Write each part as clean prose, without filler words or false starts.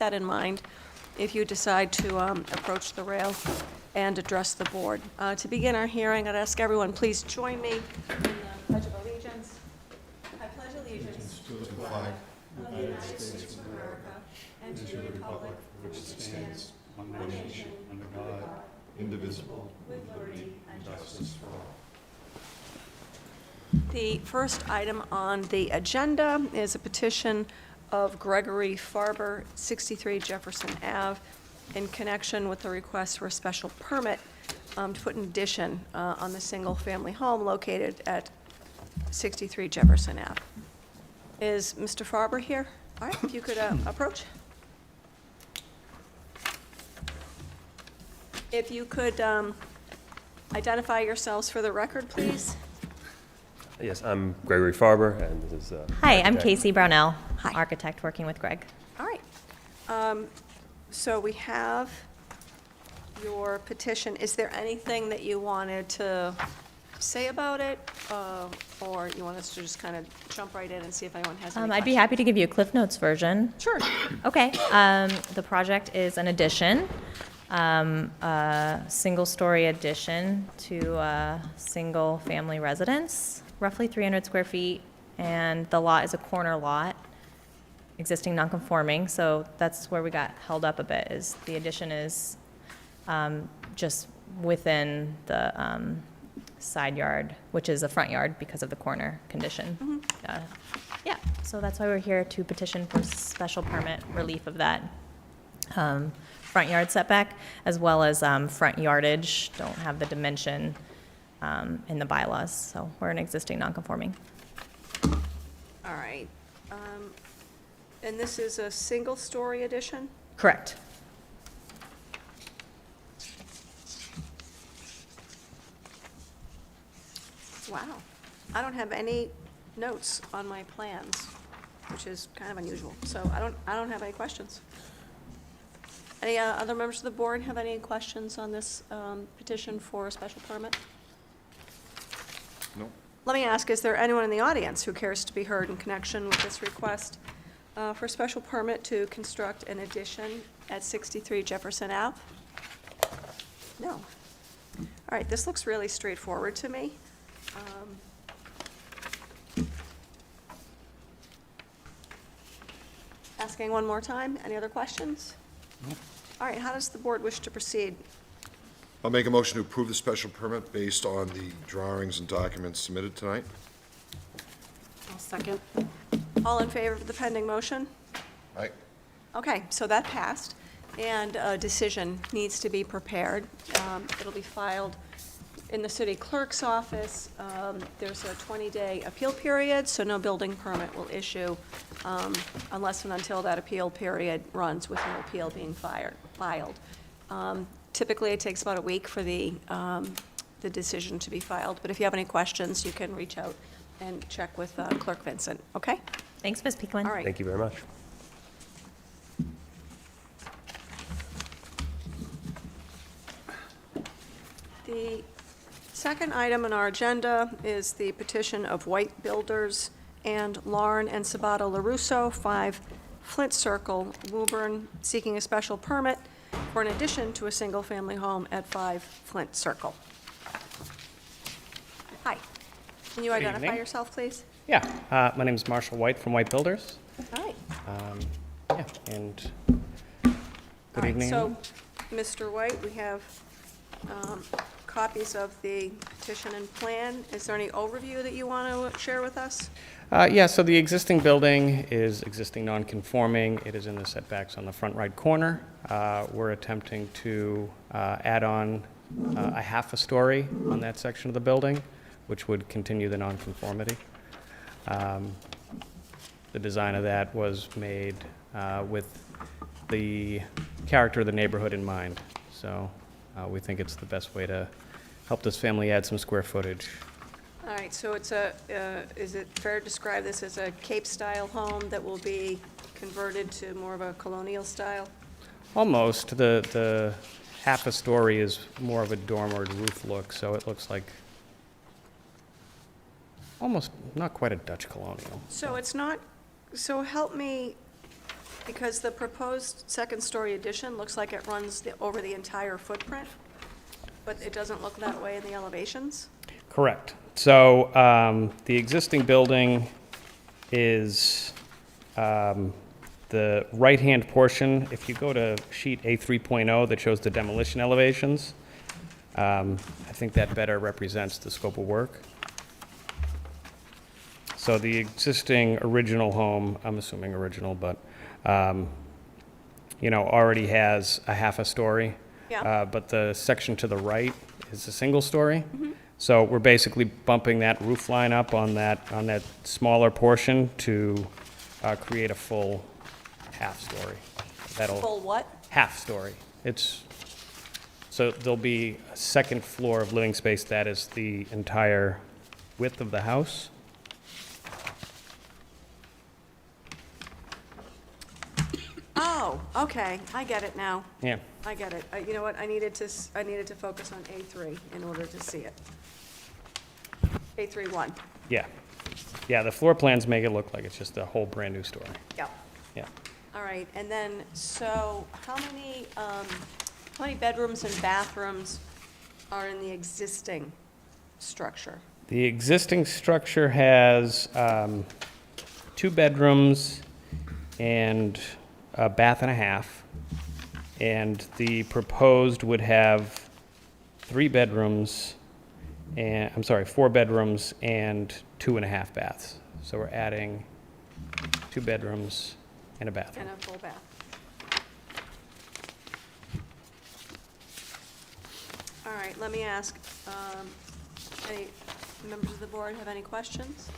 that in mind if you decide to approach the rail and address the board. To begin our hearing, I'd ask everyone, please join me in the Pledge of Allegiance. I pledge allegiance To the flag of the United States of America and to the republic for which it stands, one nation, under God, indivisible, with liberty and justice for all. The first item on the agenda is a petition of Gregory Farber, 63 Jefferson Ave, in connection with the request for a special permit to put an addition on the single-family home located at 63 Jefferson Ave. Is Mr. Farber here? All right, if you could approach. If you could identify yourselves for the record, please. Yes, I'm Gregory Farber, and this is... Hi, I'm Casey Brownell, Hi. architect working with Greg. All right. So we have your petition. Is there anything that you wanted to say about it? Or you want us to just kind of jump right in and see if anyone has any I'd questions? be happy to give you a Cliff Notes version. Sure. Okay, the project is an addition, a single-story addition to a single-family residence, roughly 300 square feet, and the lot is a corner lot, existing non-conforming, so that's where we got held up a bit, is the addition is just within the side yard, which is a front yard because of the corner condition. Yeah, so that's why we're here to petition for special permit relief of that front yard setback, as well as front yardage, don't have the dimension in the bylaws, so we're an existing non-conforming. All right. And this is a single-story addition? Correct. Wow. I don't have any notes on my plans, which is kind of unusual. So I don't have any questions. Any other members of the board have any questions on this petition for a special permit? No. Let me ask, is there anyone in the audience who cares to be heard in connection with this request for a special permit to construct an addition at 63 Jefferson Ave? No. All right, this looks really straightforward to me. Asking one more time, any other questions? No. All right, how does the board wish to proceed? I'll make a motion to approve the special permit based on the drawings and documents submitted tonight. I'll second. All in favor of the pending motion? Aye. Okay, so that passed, and a decision needs to be prepared. It'll be filed in the city clerk's office. There's a 20-day appeal period, so no building permit will issue unless and until that appeal period runs, with no appeal being filed. Typically, it takes about a week for the decision to be filed, but if you have any questions, you can reach out and check with Clerk Vincent, okay? Thanks, Ms. Peakman. All right. Thank you very much. The second item on our agenda is the petition of White Builders and Lauren and Sabato LaRusso, 5 Flint Circle, Woburn, seeking a special permit for an addition to a single-family home at 5 Flint Circle. Hi. Can you identify evening. yourself, please? Yeah, my name is Marshall White from White Builders. All right. Yeah, and All good right, evening. so, Mr. White, we have copies of the petition and plan. Is there any overview that you want to share with us? Yeah, so the existing building is existing non-conforming. It is in the setbacks on the front right corner. We're attempting to add on a half a story on that section of the building, which would continue the non-conformity. The design of that was made with the character of the neighborhood in mind. So we think it's the best way to help this family add some square footage. All right, so it's is it fair to describe this as a Cape-style home that will be converted to more of a colonial style? Almost. The half a story is more of a dormered roof look, so it looks like almost not quite a Dutch colonial. So it's not, so help me Because the proposed second-story addition looks like it runs over the entire footprint, but it doesn't look that way in the elevations? Correct. So the existing building is the right-hand portion. If you go to sheet A3.0 that shows the demolition elevations, I think that better represents the scope of work. So the existing original home, I'm assuming original, but, already has a half a story. Yeah. But the section to the right is a single story. So we're basically bumping that roof line up on that smaller portion to create a full half story. Full what? Half story. So there'll be a second floor of living space that is the entire width of the house. Oh, okay, I get it now. Yeah. I get it. You know what, I needed to focus on A3 in order to see it. A3-1, Yeah. Yeah, the floor plans make it look like it's just a whole brand-new story. yeah. Yeah. All right, and then, so how many bedrooms and bathrooms are in the existing structure? The existing structure has 2 bedrooms and a bath and a half. And the proposed would have 4 bedrooms and 2.5 baths. So we're adding 2 bedrooms and a bathroom. And a full bath. All right, let me ask, any members of the board have any questions?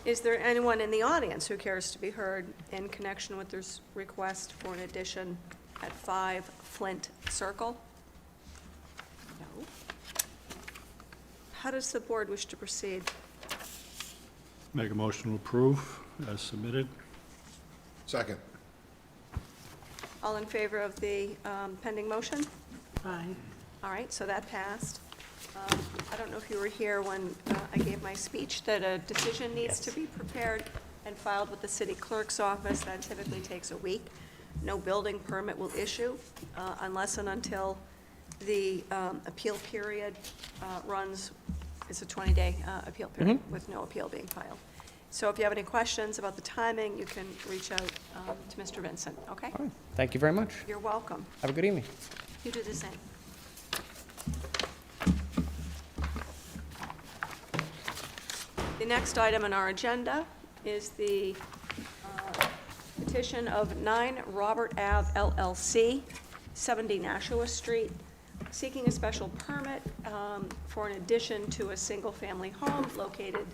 Is there anyone in the audience who cares to be heard in connection with this request for an addition at 5 Flint Circle? No. How does the board wish to proceed? Make a motion to approve as submitted. Second. All in favor of the pending motion? Aye. All right, so that passed. I don't know if you were here when I gave my speech, that a decision needs to be prepared and filed with the city clerk's office. That typically takes a week. No building permit will issue unless and until the appeal period runs. It's a 20-day appeal period with no appeal being filed. So if you have any questions about the timing, you can reach out to Mr. Vincent, okay? All right. Thank you very much. You're welcome. Have a good evening. You do the same. The next item on our agenda is the petition of 9 Robert Ave LLC, 70 Nashua Street, seeking a special permit for an addition to a single-family home located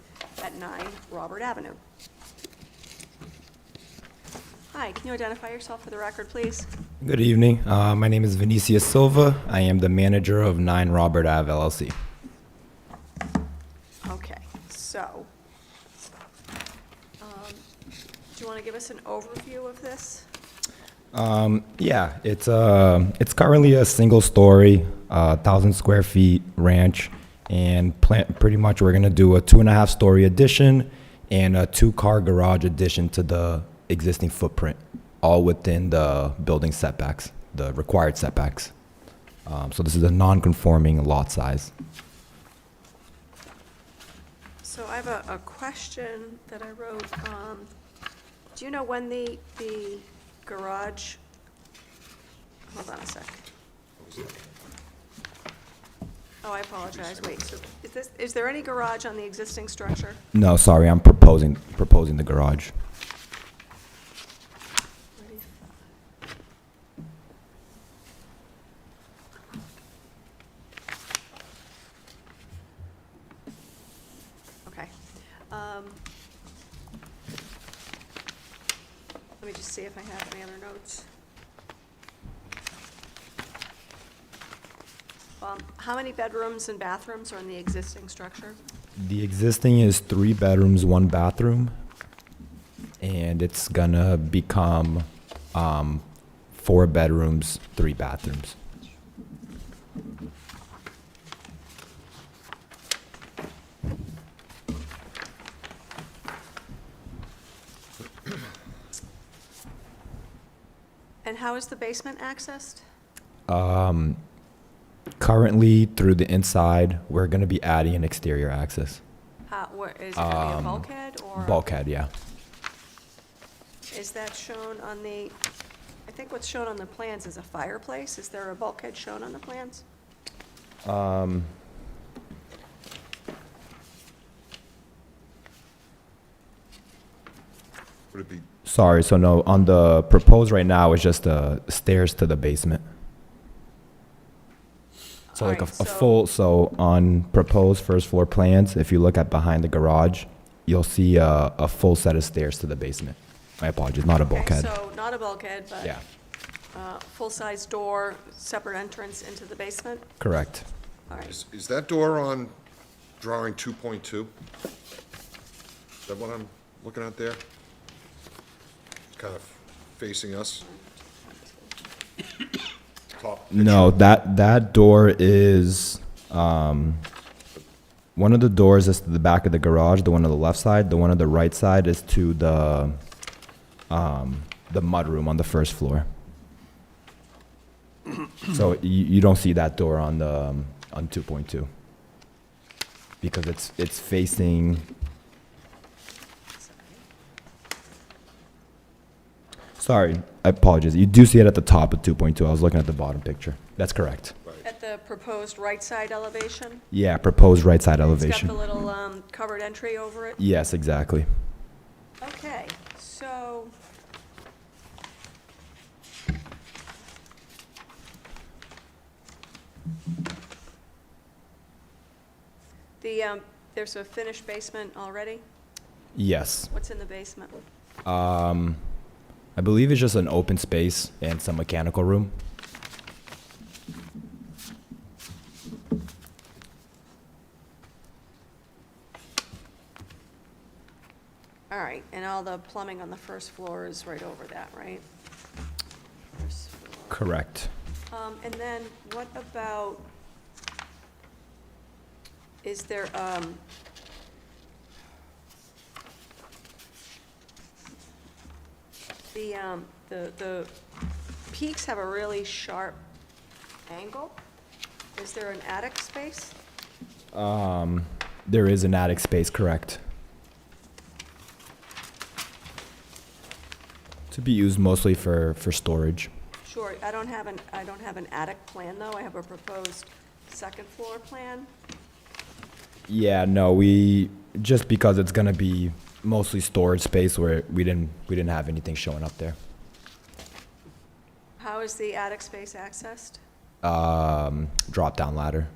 at 9 Robert Avenue. Hi, can you identify yourself for the record, please? Good evening. My name is Vinicius Silva. I am the manager of 9 Robert Ave LLC. Okay, so, do you want to give us an overview of this? Yeah, it's currently a single-story, 1,000 square feet ranch, and pretty much we're gonna do a 2.5-story addition and a 2-car garage addition to the existing footprint, all within the building setbacks, the required setbacks. So this is a non-conforming lot size. So I have a question that I wrote. Do you know when the garage, hold on a sec. Oh, I apologize, wait, so is there any garage on the existing structure? No, sorry, I'm proposing the garage. Okay. Let me just see if I have any other notes. How many bedrooms and bathrooms are in the existing structure? The existing is 3 bedrooms, 1 bathroom, and it's gonna become 4 bedrooms, 3 bathrooms. And how is the basement accessed? Currently, through the inside, we're going to be adding an exterior access. Where, is it gonna be a bulkhead or? Bulkhead, yeah. Is that shown on the, I think what's shown on the plans is a fireplace. Is there a bulkhead shown on the plans? Would it be, Sorry, so no, on the proposed right now is just the stairs to the basement. So like a Alright, so- full, so on proposed first floor plans, if you look at behind the garage, you'll see a full set of stairs to the basement. My apologies, not a Okay, bulkhead. so not a bulkhead, but. Yeah, Full-size door, separate entrance into the basement? correct. All right. is that door on drawing 2.2? Is that what I'm looking at there? Kind of facing us? Top picture. No, that door is, one of the doors is to the back of the garage, the one on the left side. The one on the right side is to the mudroom on the first floor. So you don't see that door on the, on 2.2. Because it's facing, sorry, I apologize. You do see it at the top of 2.2. I was looking at the bottom picture. That's correct. At the proposed right side elevation? Yeah, proposed right side It's elevation. got the little covered entry over it? Yes, exactly. Okay, so. There's a finished basement already? Yes. What's in the basement? I believe it's just an open space and some mechanical room. All right, and all the plumbing on the first floor is right over that, right? First floor. Correct. And then what about, is there, the peaks have a really sharp angle? Is there an attic space? There is an attic space, correct. To be used mostly for storage. Sure, I don't have an attic plan, though. I have a proposed second floor plan. Yeah, no, just because it's gonna be mostly storage space where we didn't have anything showing up there. How is the attic space accessed? Drop down ladder.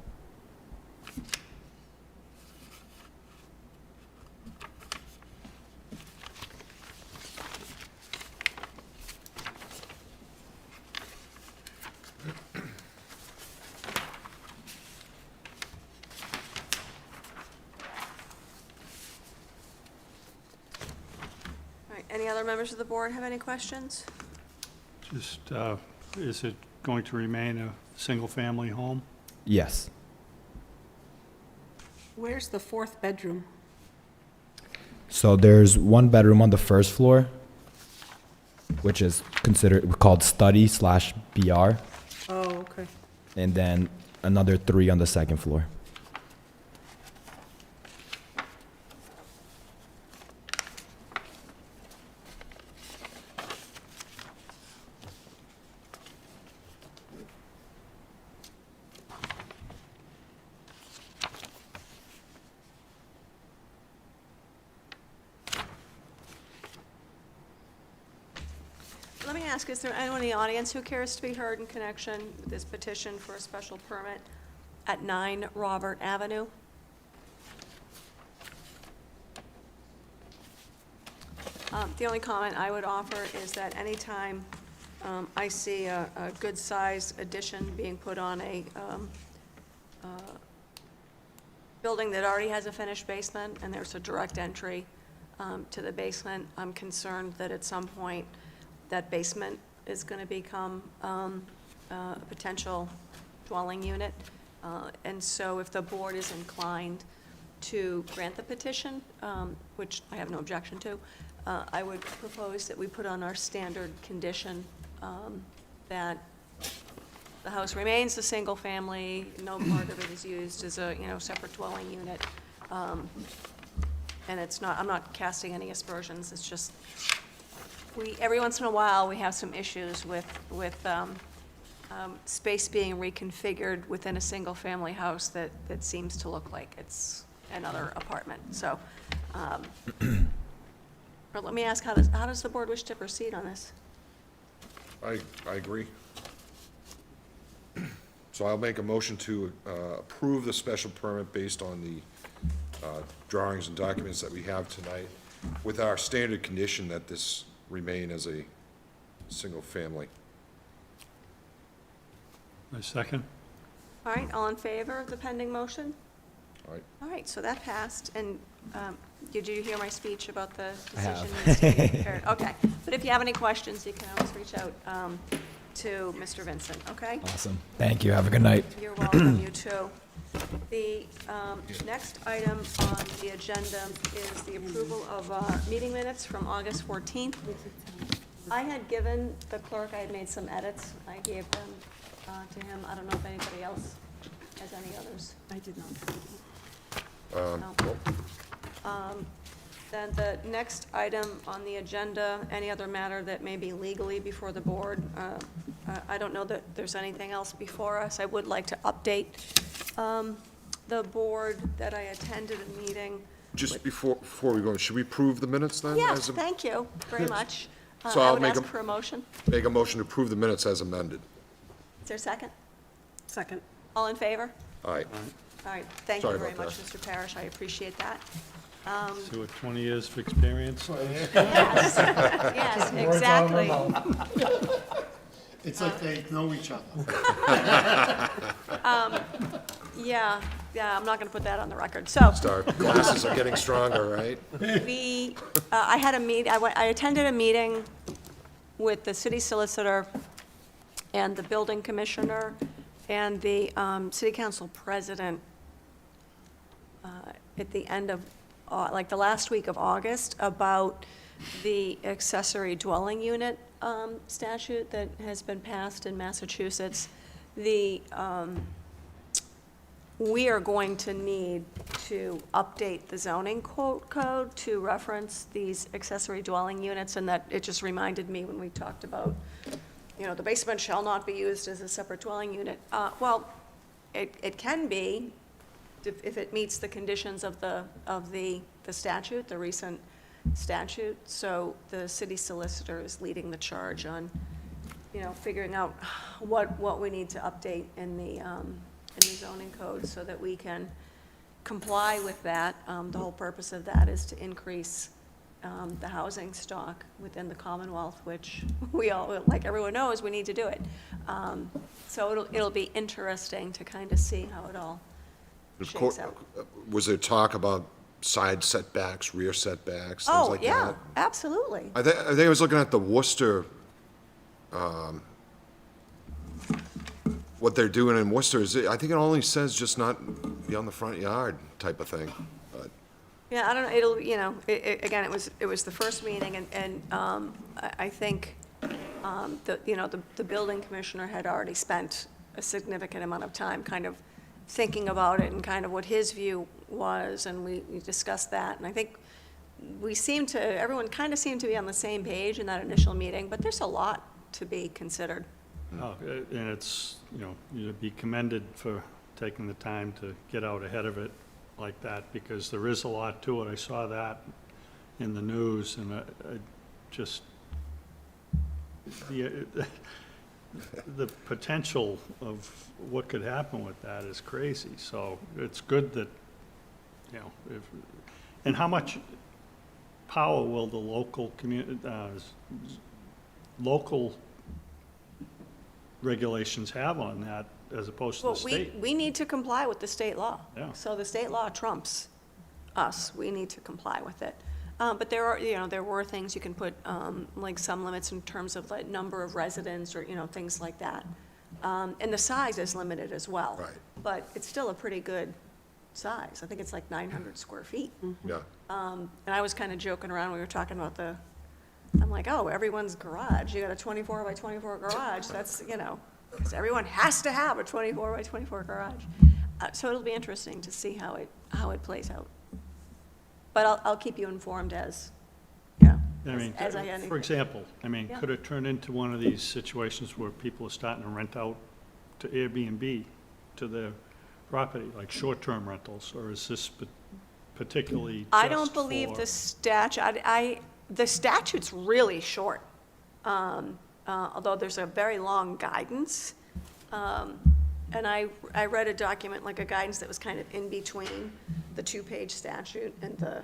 All right, any other members of the board have any questions? Just, is it going to remain a single-family home? Yes. Where's the fourth bedroom? So there's one bedroom on the first floor, which is called study/BR, Oh, okay. and then another 3 on the second floor. Let me ask, is there anyone in the audience who cares to be heard in connection with this petition for a special permit at 9 Robert Avenue? The only comment I would offer is that anytime I see a good-size addition being put on a building that already has a finished basement and there's a direct entry to the basement, I'm concerned that at some point that basement is going to become a potential dwelling unit. And so if the board is inclined to grant the petition, which I have no objection to, I would propose that we put on our standard condition that the house remains a single family, no part of it is used as a, separate dwelling unit. And it's not, I'm not casting any aspersions, it's just, every once in a while, we have some issues with space being reconfigured within a single-family house that seems to look like it's another apartment, so. But let me ask, how does the board wish to proceed on this? I agree. So I'll make a motion to approve the special permit based on the drawings and documents that we have tonight, with our standard condition that this remain as a single family. I second. All right, all in favor of the pending motion? All right. All right, so that passed, and did you hear my speech about the I have. decision needs to be prepared? Okay, but if you have any questions, you can always reach out to Mr. Vincent, okay? Awesome. Thank you. Have a good night. You're welcome, you too. The next item on the agenda is the approval of meeting minutes from August 14th. I had given the clerk, I had made some edits. I gave them to him. I don't know if anybody else has any others. I did not. No. Then the next item on the agenda, any other matter that may be legally before the board. I don't know that there's anything else before us. I would like to update the board that I attended a meeting. Just before we go, should we approve the minutes then? Yes, as a- thank you very much. So I I'll would make ask a- for a motion. Make a motion to approve the minutes as amended. Is there a second? Second. All in favor? All right. All right, thank you Sorry very about much, that. Mr. Parrish, I appreciate that. So with 20 years of experience, Yes, yes, exactly. It's like they know each other. Yeah, I'm not going to put that on the record. So, Our glasses are getting stronger, right? I had a I attended a meeting with the city solicitor and the building commissioner and the city council president at the end of, like the last week of August, about the accessory dwelling unit statute that has been passed in Massachusetts. We are going to need to update the zoning code to reference these accessory dwelling units, and that, it just reminded me when we talked about, the basement shall not be used as a separate dwelling unit. Well, it can be, if it meets the conditions of the statute, the recent statute. So the city solicitor is leading the charge on, figuring out what we need to update in the zoning code so that we can comply with that. The whole purpose of that is to increase the housing stock within the Commonwealth, which we all, like everyone knows, we need to do it. So it'll be interesting to kind of see how it all shakes out. Was there talk about side setbacks, rear setbacks, things Oh, like that? yeah, absolutely. I think I was looking at the Worcester, what they're doing in Worcester is, I think it only says just not beyond the front yard type of thing. But Yeah, I don't know, it'll, again, it was the first meeting, and I think, the building commissioner had already spent a significant amount of time kind of thinking about it and kind of what his view was, and we discussed that, and I think everyone kind of seemed to be on the same page in that initial meeting, but there's a lot to be considered. and it's, you'd be commended for taking the time to get out ahead of it like that, because there is a lot to it. I saw that in the news, and I just, the potential of what could happen with that is crazy. So it's good that, and how much power will the local local regulations have on that as opposed to the Well, state? we need to comply with the state law. Yeah. So the state law trumps us, we need to comply with it. But there are, there were things you can put, like some limits in terms of like number of residents or, things like that. And the size is limited as well. Right. But it's still a pretty good size. I think it's like 900 square feet. Yeah, And I was kind of joking around, we were talking about I'm like, oh, everyone's garage, you got a 24 by 24 garage, that's, you know, 'cause everyone has to have a 24 by 24 garage. So it'll be interesting to see how it plays out. But I'll keep you informed as, you know, I mean, as I get any. for example, I mean, Yeah. could it turn into one of these situations where people are starting to rent out to Airbnb to their property, like short-term rentals, or is this particularly I don't just believe for- the the statute's really short, although there's a very long guidance. And I read a document, like a guidance that was kind of in between the 2-page statute and the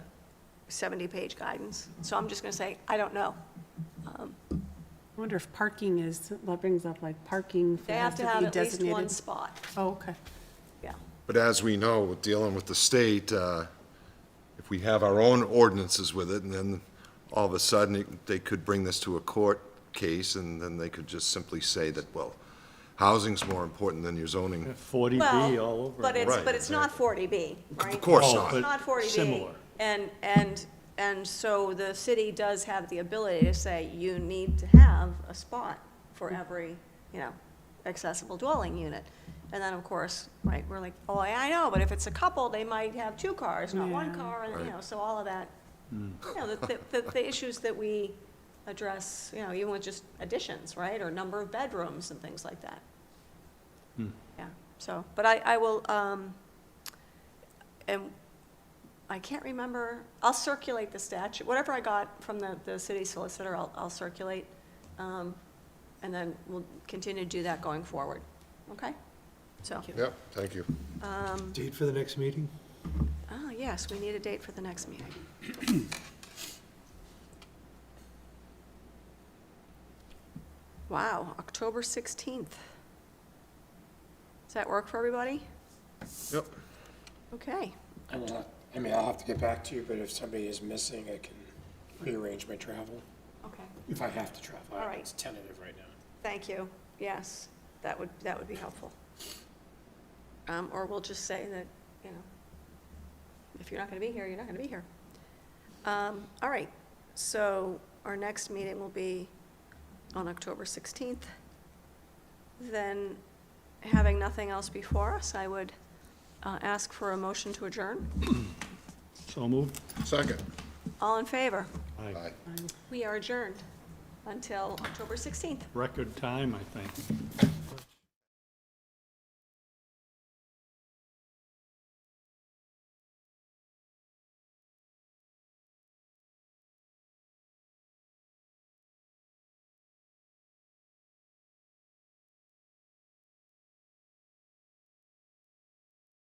70-page guidance. So I'm just going to say, I don't know. I wonder if parking is, that brings up like parking They has have to to have be at least one designated. spot, Oh, okay. yeah. But as we know, with dealing with the state, if we have our own ordinances with it, and then all of a sudden, they could bring this to a court case, and then they could just simply say that, well, housing's more important than your zoning. 40B Well, all over. but again. Right, it's not 40B, right? Of course Oh, not. but It's not 40B. similar. And so the city does have the ability to say, you need to have a spot for every, you know, accessible dwelling unit. And then, of course, right, we're like, oh, I know, but if it's a couple, they might have 2 cars, not 1 Yeah. car, and, you Right. know, so all of that. You know, the issues that we address, you know, even with just additions, right, or number of bedrooms and things like that. Yeah, so, but I will, and I can't remember, I'll circulate the statute, whatever I got from the city solicitor, I'll circulate, and then we'll continue to do that going forward, okay? So, Yep, thank you. Date for the next meeting? yes, we need a date for the next meeting. Wow, October 16th. Does that work for everybody? Yep. Okay. I mean, I'll have to get back to you, but if somebody is missing, I can rearrange my travel, Okay. if I have to travel. All right. It's tentative right now. Thank you. Yes, that would be helpful. Or we'll just say that, you know, if you're not going to be here, you're not going to be here. All right, so our next meeting will be on October 16th. Then, having nothing else before us, I would ask for a motion to adjourn. So moved. Second. All in favor? Aye. Aye. We are adjourned until October 16th. Record time, I think.